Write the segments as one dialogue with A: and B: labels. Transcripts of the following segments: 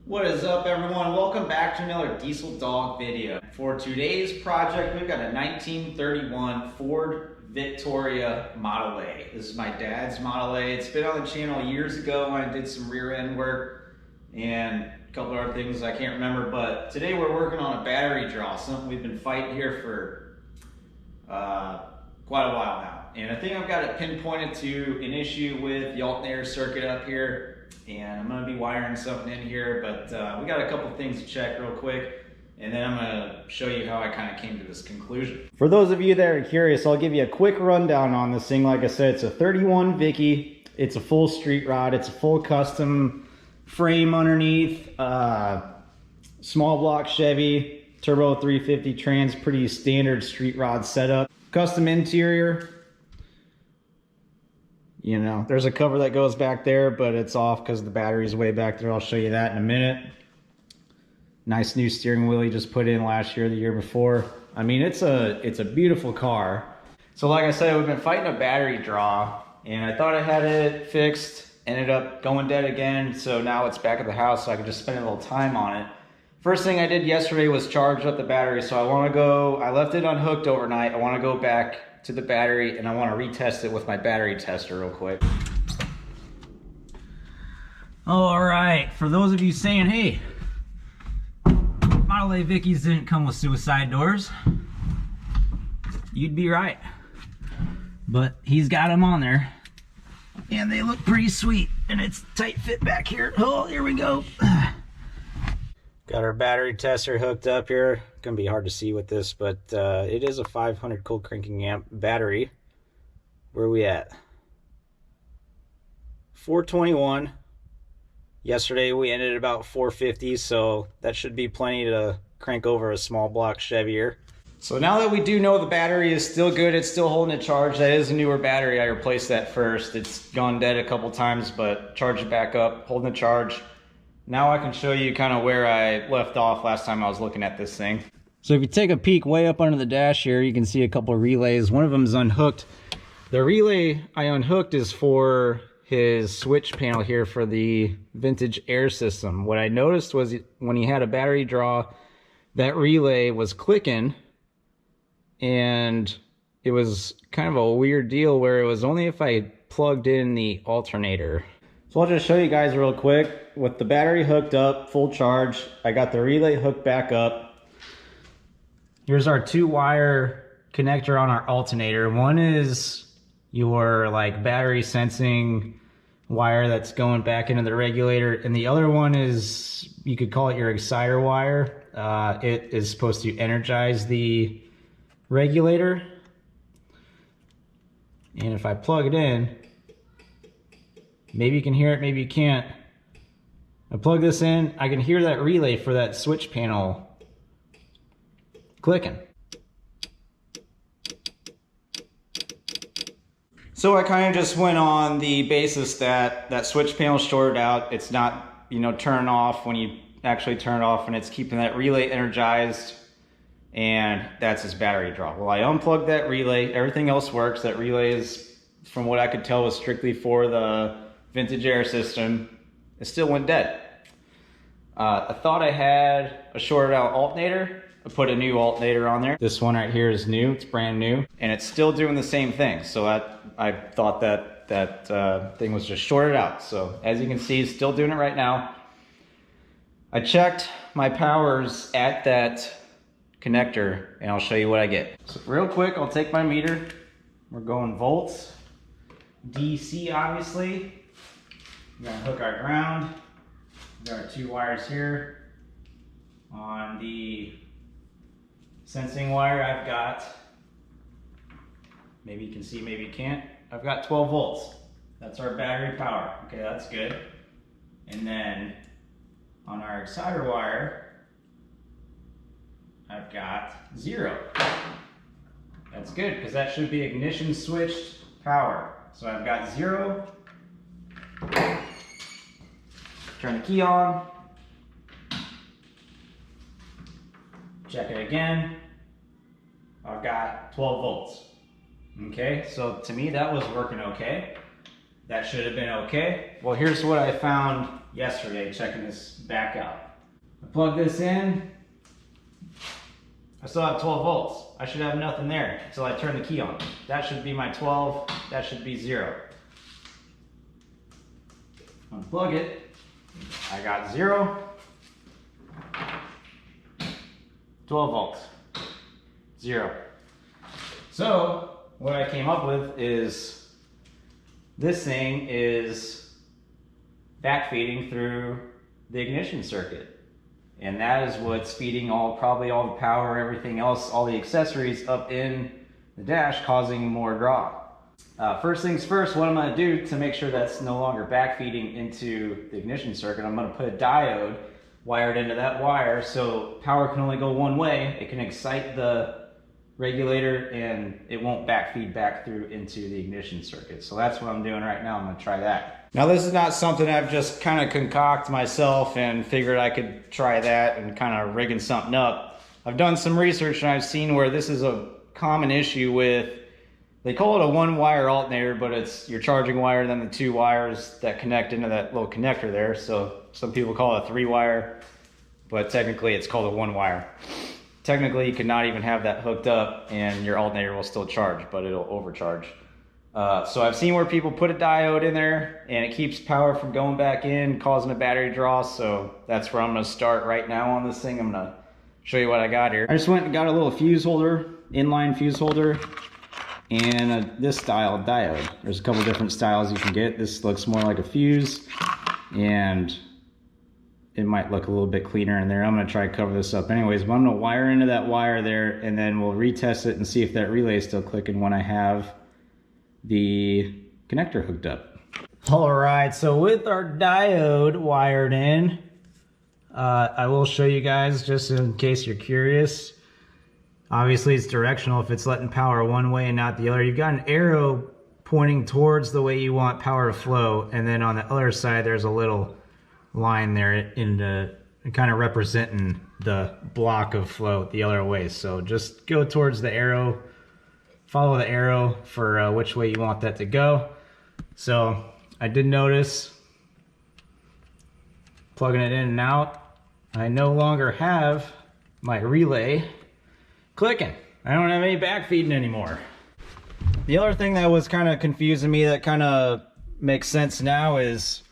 A: What is up, everyone? Welcome back to another Diesel Dog video. For today's project, we've got a 1931 Ford Victoria Model A. This is my dad's Model A. It's been on the channel years ago when I did some rear end work and a couple other things I can't remember, but today we're working on a battery draw, something we've been fighting here for quite a while now. And I think I've got it pinpointed to an issue with the alternator circuit up here, and I'm gonna be wiring something in here, but we got a couple things to check real quick, and then I'm gonna show you how I kind of came to this conclusion. For those of you that are curious, I'll give you a quick rundown on this thing. Like I said, it's a 31 Vicky. It's a full street rod. It's a full custom frame underneath, small block Chevy, turbo 350 trans, pretty standard street rod setup. Custom interior. You know, there's a cover that goes back there, but it's off because the battery's way back there. I'll show you that in a minute. Nice new steering wheel he just put in last year, the year before. I mean, it's a beautiful car. So like I said, we've been fighting a battery draw, and I thought I had it fixed. Ended up going dead again, so now it's back at the house so I can just spend a little time on it. First thing I did yesterday was charge up the battery, so I left it unhooked overnight. I want to go back to the battery and I want to retest it with my battery tester real quick. All right, for those of you saying, hey, Model A Vickies didn't come with suicide doors, you'd be right, but he's got them on there and they look pretty sweet, and it's tight fit back here. Oh, here we go. Got our battery tester hooked up here. Gonna be hard to see with this, but it is a 500 cold cranking amp battery. Where are we at? 421. Yesterday we ended at about 450, so that should be plenty to crank over a small block Chevy here. So now that we do know the battery is still good, it's still holding a charge. That is a newer battery. I replaced that first. It's gone dead a couple times, but charged it back up, holding the charge. Now I can show you kind of where I left off last time I was looking at this thing. So if you take a peek way up under the dash here, you can see a couple of relays. One of them is unhooked. The relay I unhooked is for his switch panel here for the vintage air system. What I noticed was when he had a battery draw, that relay was clicking, and it was kind of a weird deal where it was only if I plugged in the alternator. So I'll just show you guys real quick. With the battery hooked up, full charge, I got the relay hooked back up. Here's our 2-wire connector on our alternator. One is your like battery sensing wire that's going back into the regulator, and the other one is, you could call it your exciter wire. It is supposed to energize the regulator. And if I plug it in, maybe you can hear it, maybe you can't. I plug this in, I can hear that relay for that switch panel clicking. So I kind of just went on the basis that that switch panel shorted out. It's not, you know, turning off when you actually turn it off, and it's keeping that relay energized, and that's his battery draw. Well, I unplugged that relay, everything else works. That relay is, from what I could tell, was strictly for the vintage air system. It still went dead. I thought I had a shorted out alternator. I put a new alternator on there. This one right here is new, it's brand new, and it's still doing the same thing. So I thought that thing was just shorted out. So as you can see, it's still doing it right now. I checked my powers at that connector, and I'll show you what I get. So real quick, I'll take my meter. We're going volts, DC obviously. We're gonna hook our ground. We got our 2 wires here. On the sensing wire, I've got, maybe you can see, maybe you can't, I've got 12 volts. That's our battery power. Okay, that's good. And then on our exciter wire, I've got 0. That's good, because that should be ignition switched power. So I've got 0. Turn the key on. Check it again. I've got 12 volts. Okay, so to me that was working okay. That should have been okay. Well, here's what I found yesterday checking this back out. I plugged this in. I still have 12 volts. I should have nothing there until I turn the key on. That should be my 12. That should be 0. Unplug it. I got 0. 12 volts. 0. So what I came up with is this thing is backfeeding through the ignition circuit. And that is what's feeding probably all the power, everything else, all the accessories up in the dash, causing more draw. First things first, what I'm going to do to make sure that's no longer backfeeding into the ignition circuit, I'm going to put a diode wired into that wire so power can only go one way. It can excite the regulator and it won't backfeed back through into the ignition circuit. So that's what I'm doing right now. I'm going to try that. Now this is not something I've just kind of concocted myself and figured I could try that and kind of rigging something up. I've done some research and I've seen where this is a common issue with, they call it a one wire alternator, but it's your charging wire and then the 2 wires that connect into that little connector there. So some people call it a 3 wire, but technically it's called a 1 wire. Technically, you could not even have that hooked up and your alternator will still charge, but it'll overcharge. So I've seen where people put a diode in there and it keeps power from going back in, causing a battery draw. So that's where I'm going to start right now on this thing. I'm going to show you what I got here. I just went and got a little fuse holder, inline fuse holder, and this style diode. There's a couple different styles you can get. This looks more like a fuse and it might look a little bit cleaner in there. I'm going to try to cover this up anyways, but I'm going to wire into that wire there and then we'll retest it and see if that relay is still clicking when I have the connector hooked up. All right, so with our diode wired in, I will show you guys just in case you're curious. Obviously it's directional if it's letting power one way and not the other. You've got an arrow pointing towards the way you want power to flow, and then on the other side there's a little line there in the kind of representing the block of flow the other way. So just go towards the arrow, follow the arrow for which way you want that to go. So I did notice plugging it in and out, I no longer have my relay clicking. I don't have any backfeeding anymore. The other thing that was kind of confusing me that kind of makes sense now is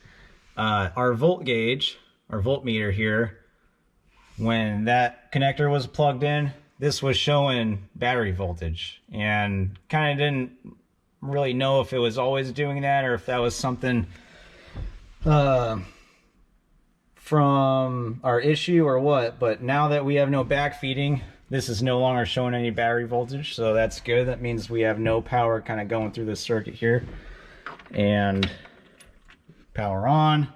A: our volt gauge, our voltmeter here, when that connector was plugged in, this was showing battery voltage, and kind of didn't really know if it was always doing that or if that was something from our issue or what. But now that we have no backfeeding, this is no longer showing any battery voltage, so that's good. That means we have no power kind of going through the circuit here. And power on.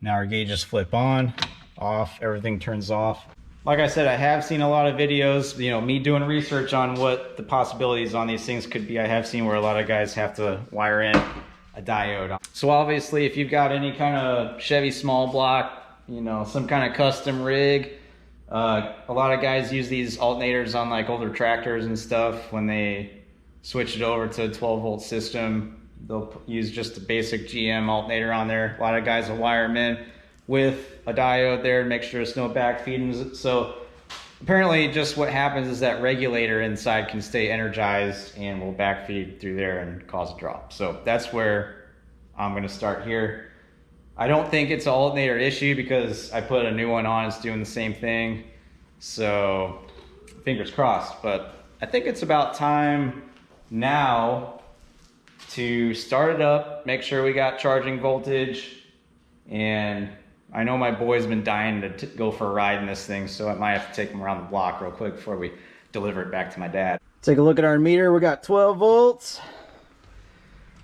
A: Now our gauges flip on, off, everything turns off. Like I said, I have seen a lot of videos, you know, me doing research on what the possibilities on these things could be. I have seen where a lot of guys have to wire in a diode. So obviously if you've got any kind of Chevy small block, you know, some kind of custom rig, a lot of guys use these alternators on like older tractors and stuff. When they switch it over to a 12 volt system, they'll use just a basic GM alternator on there. A lot of guys will wire them in with a diode there to make sure there's no backfeeding. So apparently just what happens is that regulator inside can stay energized and will backfeed through there and cause a drop. So that's where I'm going to start here. I don't think it's an alternator issue because I put a new one on, it's doing the same thing. So fingers crossed, but I think it's about time now to start it up, make sure we got charging voltage. And I know my boy's been dying to go for a ride in this thing, so I might have to take him around the block real quick before we deliver it back to my dad. Take a look at our meter. We got 12 volts.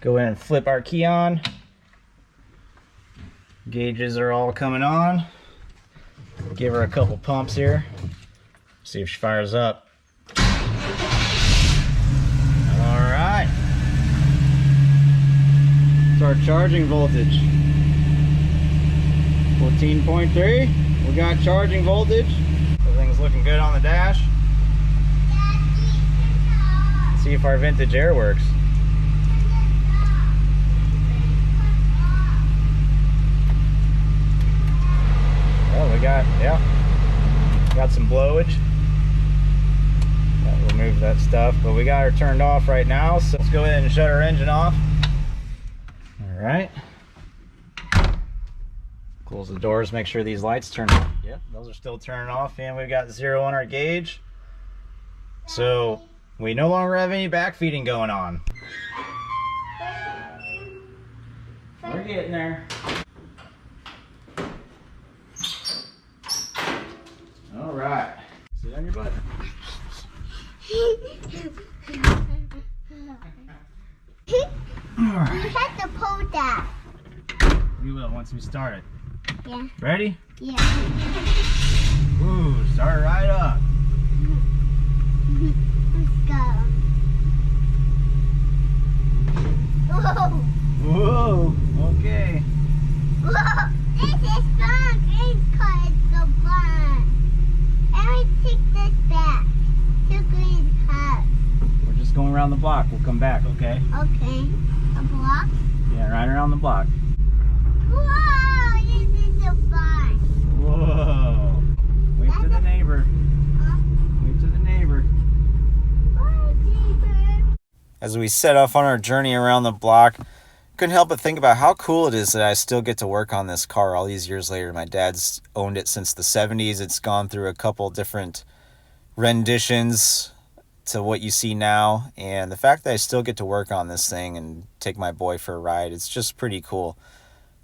A: Go in and flip our key on. Gauges are all coming on. Give her a couple pumps here. See if she fires up. All right. It's our charging voltage. 14.3. We got charging voltage. Everything's looking good on the dash. Let's see if our vintage air works. got some blowage. That remove that stuff, but we got her turned off right now, so let's go ahead and shut our engine off. All right. Close the doors, make sure these lights turn off. Yep, those are still turning off, and we've got 0 on our gauge. So we no longer have any backfeeding going on. We're getting there. All right. Sit on your butt. All right.
B: You have to pull that.
A: We will once we start it.
B: Yeah.
A: Ready?
B: Yeah.
A: Ooh, start right up.
B: Let's go. Whoa.
A: Whoa, okay.
B: Whoa. This is fun. Green car is so fun. And we take this back to green car.
A: We're just going around the block. We'll come back, okay?
B: Okay. A block?
A: Yeah, right around the block.
B: Whoa, this is so fun.
A: Whoa. Wave to the neighbor. Wave to the neighbor.
B: Bye, neighbor.
A: As we set off on our journey around the block, couldn't help but think about how cool it is that I still get to work on this car all these years later. My dad's owned it since the 70s. It's gone through a couple different renditions to what you see now. And the fact that I still get to work on this thing and take my boy for a ride, it's just pretty cool.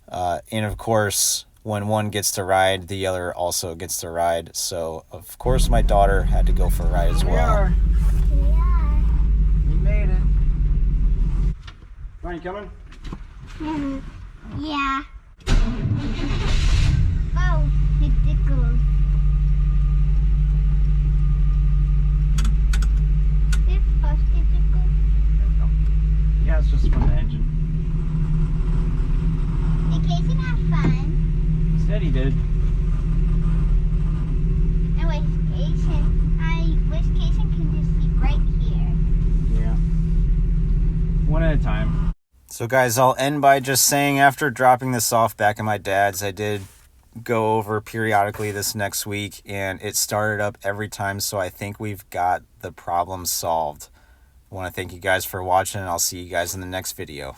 A: And of course, when one gets to ride, the other also gets to ride. So, of course, my daughter had to go for a ride as well. We made it. Are you coming?
B: Yeah. Oh, it tickles. This supposed to tickle?
A: Yeah, it's just from the engine.
B: Vacation have fun.
A: He said he did.
B: And vacation can just be right here.
A: Yeah. One at a time. So guys, I'll end by just saying after dropping this off back at my dad's, I did go over periodically this next week and it started up every time. So I think we've got the problem solved. I want to thank you guys for watching and I'll see you guys in the next video.